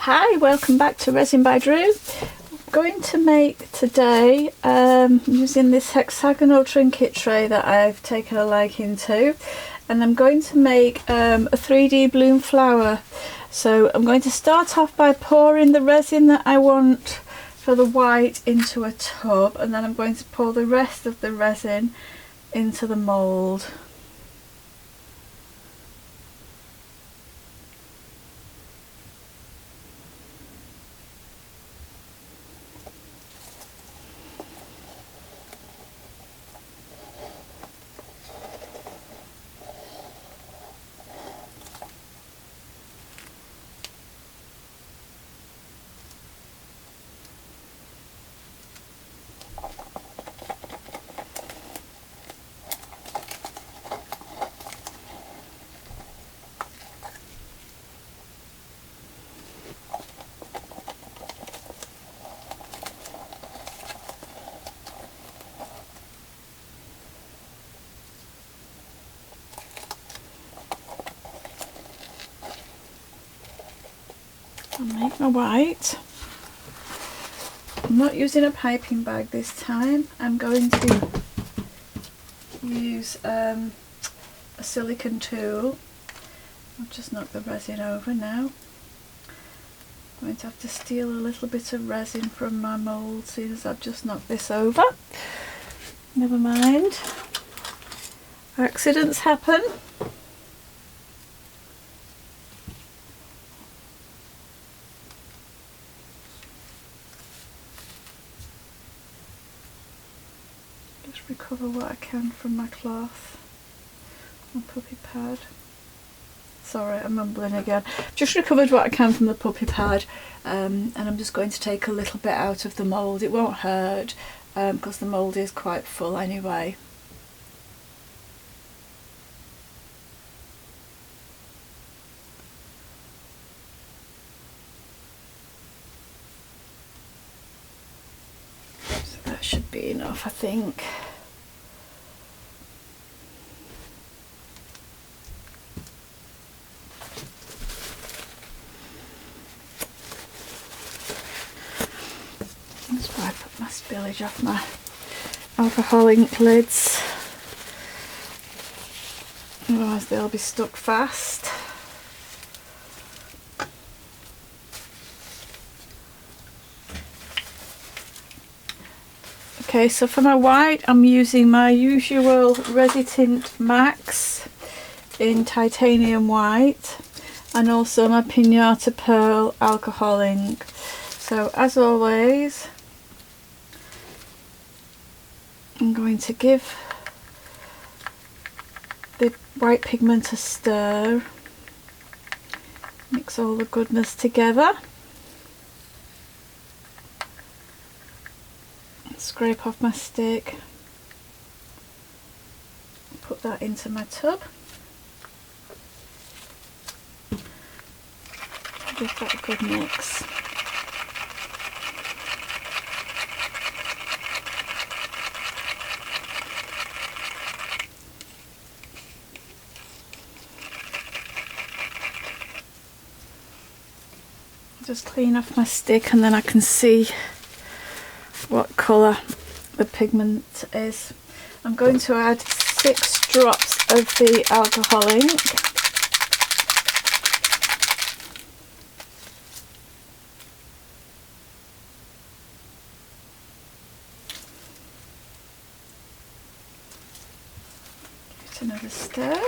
Hi, welcome back to Resin by Drew. I'm going to make today, using this hexagonal trinket tray that I've taken a liking to, and I'm going to make a 3D bloom flower. So I'm going to start off by pouring the resin that I want for the white into a tub, and then I'm going to pour the rest of the resin into the mould. I'll make my white. I'm not using a piping bag this time. I'm going to use a silicone tool. I'll just knock the resin over now. I'm going to have to steal a little bit of resin from my mould, seeing as I've just knocked this over. Never mind. Accidents happen. Just recover what I can from my cloth, my puppy pad. Sorry, I'm mumbling again. Just recovered what I can from the puppy pad, and I'm just going to take a little bit out of the mould. It won't hurt because the mould is quite full anyway. So that should be enough, I think. Let's wipe up my spillage off my alcohol ink lids, otherwise they'll be stuck fast. Okay, so for my white I'm using my usual Resi-Tint Max in titanium white, and also my Pinata Pearl alcohol ink. So as always, I'm going to give the white pigment a stir, mix all the goodness together, scrape off my stick, put that into my tub, give that a good mix. Just clean off my stick and then I can see what colour the pigment is. I'm going to add 6 drops of the alcohol ink. Give it another stir.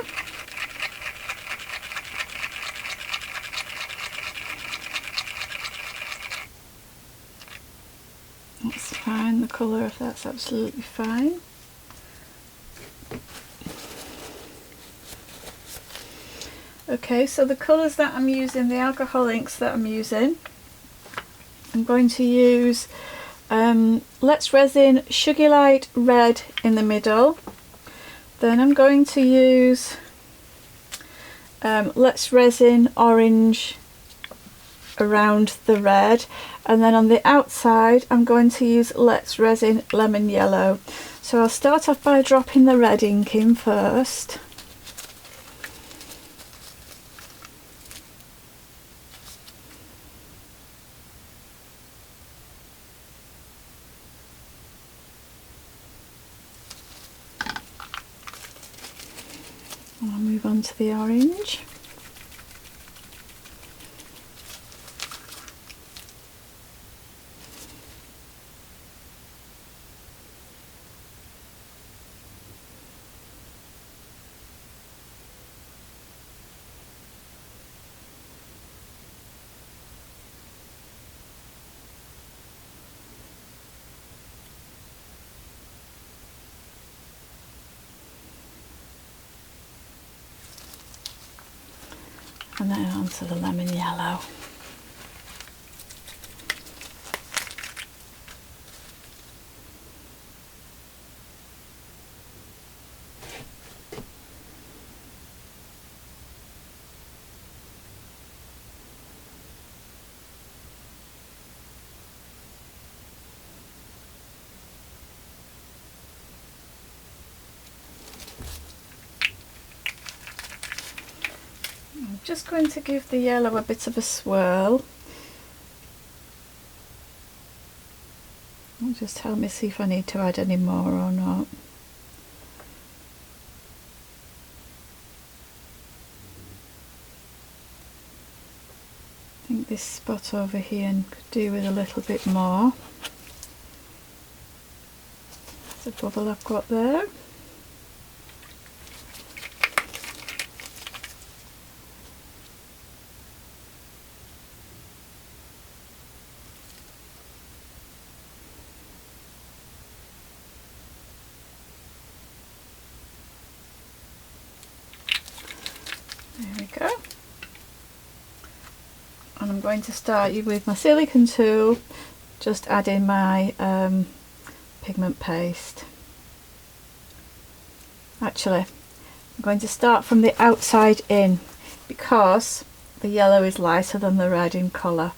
That's fine, the colour of that's absolutely fine. Okay, so the colours that I'm using, the alcohol inks that I'm using, I'm going to use Let's Resin Sugilite Red in the middle. Then I'm going to use Let's Resin Orange around the red, and then on the outside I'm going to use Let's Resin Lemon Yellow. So I'll start off by dropping the red ink in first. Move on to the orange. And then onto the lemon yellow. I'm just going to give the yellow a bit of a swirl. Just help me see if I need to add any more or not. I think this spot over here could do with a little bit more. There's a bubble I've got there. There we go. And I'm going to start with my silicone tool, just adding my pigment paste. Actually, I'm going to start from the outside in because the yellow is lighter than the red in colour.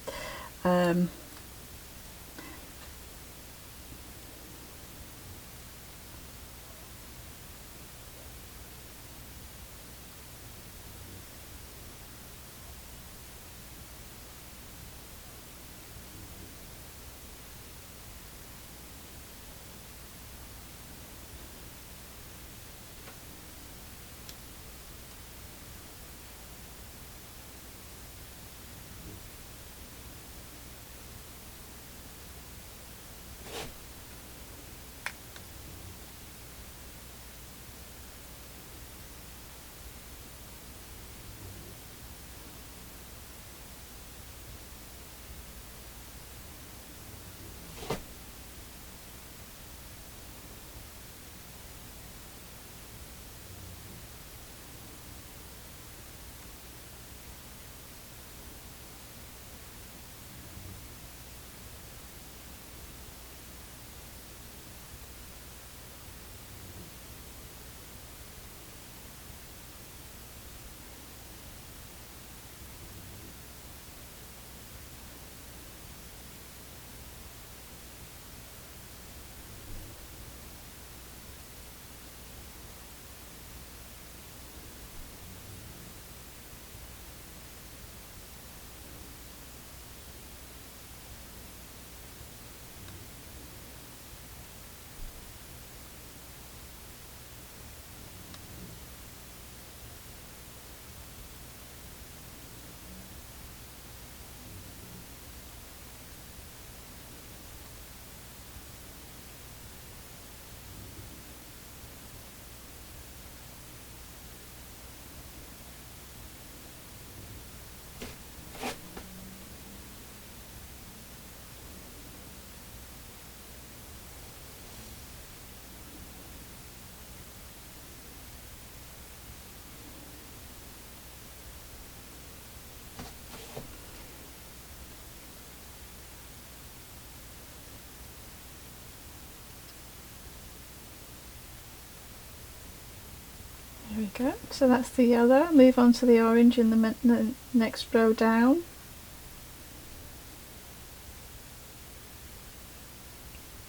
There we go, so that's the yellow. Move on to the orange in the next row down.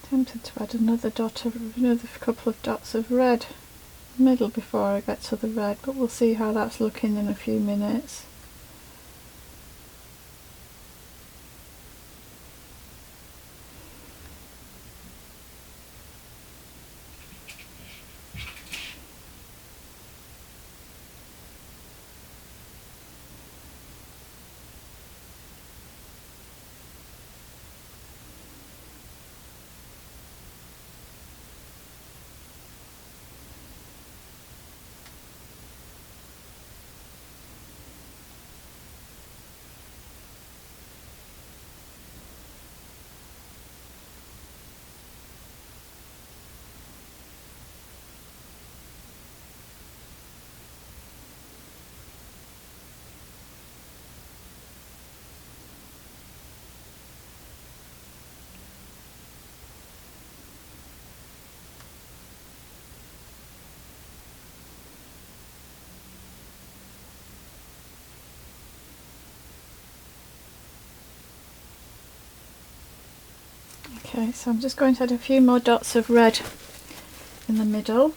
Tempted to add another couple of dots of red middle before I get to the red, but we'll see how that's looking in a few minutes. Okay, so I'm just going to add a few more dots of red in the middle.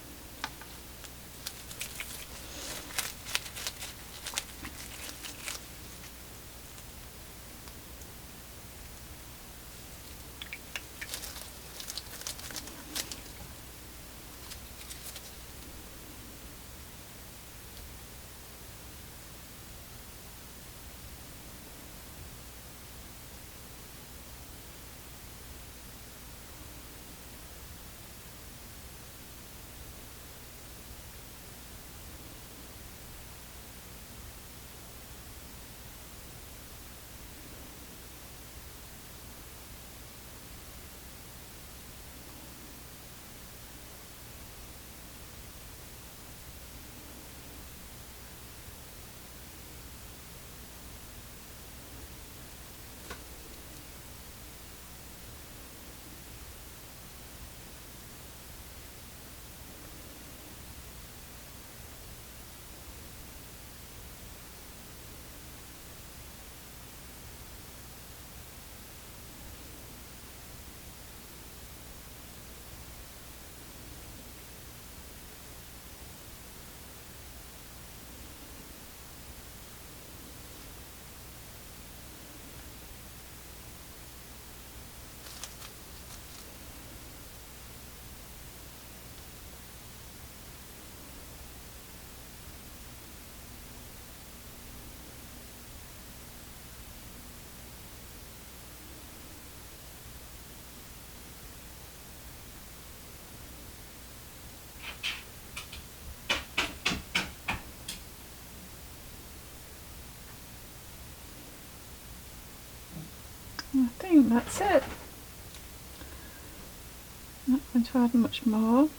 I think that's it. I'm not going to add much more.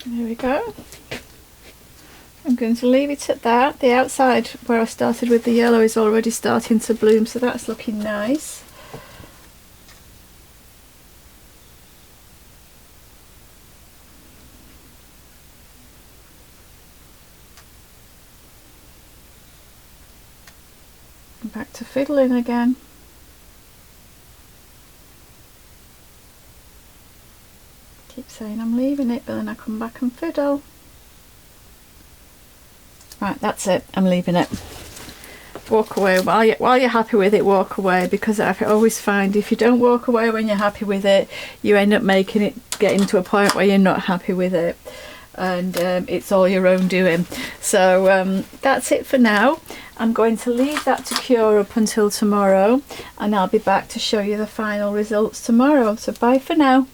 There we go. I'm going to leave it at that. The outside where I started with the yellow is already starting to bloom, so that's looking nice. And back to fiddling again. Keep saying I'm leaving it, but then I come back and fiddle. Right, that's it. I'm leaving it. Walk away while you're happy with it. Walk away, because I always find if you don't walk away when you're happy with it, you end up making it getting to a point where you're not happy with it, and it's all your own doing. So that's it for now. I'm going to leave that to cure up until tomorrow, and I'll be back to show you the final results tomorrow. So bye for now.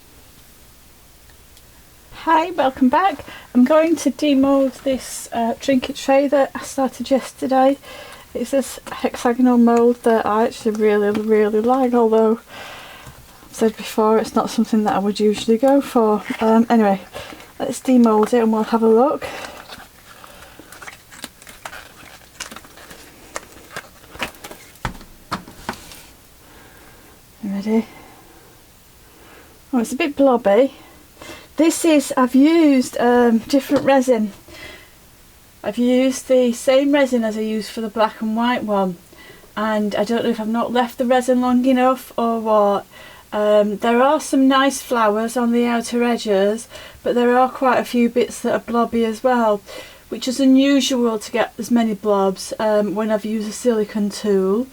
Hi, welcome back. I'm going to demould this trinket tray that I started yesterday. It's this hexagonal mould that I actually really like, although I've said before it's not something that I would usually go for. Anyway, let's demould it and we'll have a look. You ready? Oh, it's a bit blobby. This is, I've used different resin. I've used the same resin as I used for the black and white one, and I don't know if I've not left the resin long enough or what. There are some nice flowers on the outer edges, but there are quite a few bits that are blobby as well, which is unusual to get as many blobs when I've used a silicone tool,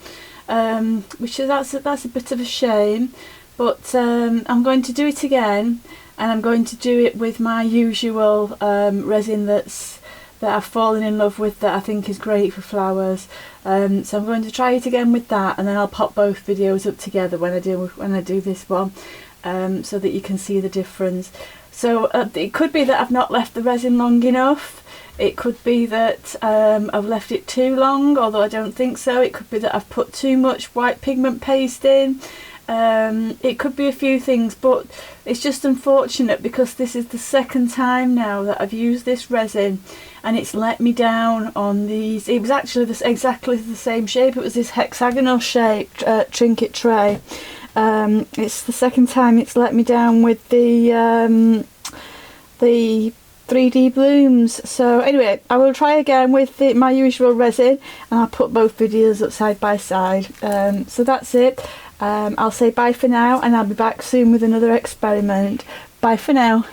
which is that's a bit of a shame. But I'm going to do it again, and I'm going to do it with my usual resin that I've fallen in love with, that I think is great for flowers. So I'm going to try it again with that, and then I'll pop both videos up together when I do this one, so that you can see the difference. So it could be that I've not left the resin long enough. It could be that I've left it too long, although I don't think so. It could be that I've put too much white pigment paste in. It could be a few things, but it's just unfortunate because this is the second time now that I've used this resin and it's let me down on these. It was actually exactly the same shape. It was this hexagonal shaped Trinket tray. It's the second time it's let me down with the 3D blooms. So anyway, I will try again with my usual resin, and I'll put both videos up side by side. So that's it. I'll say bye for now, and I'll be back soon with another experiment. Bye for now.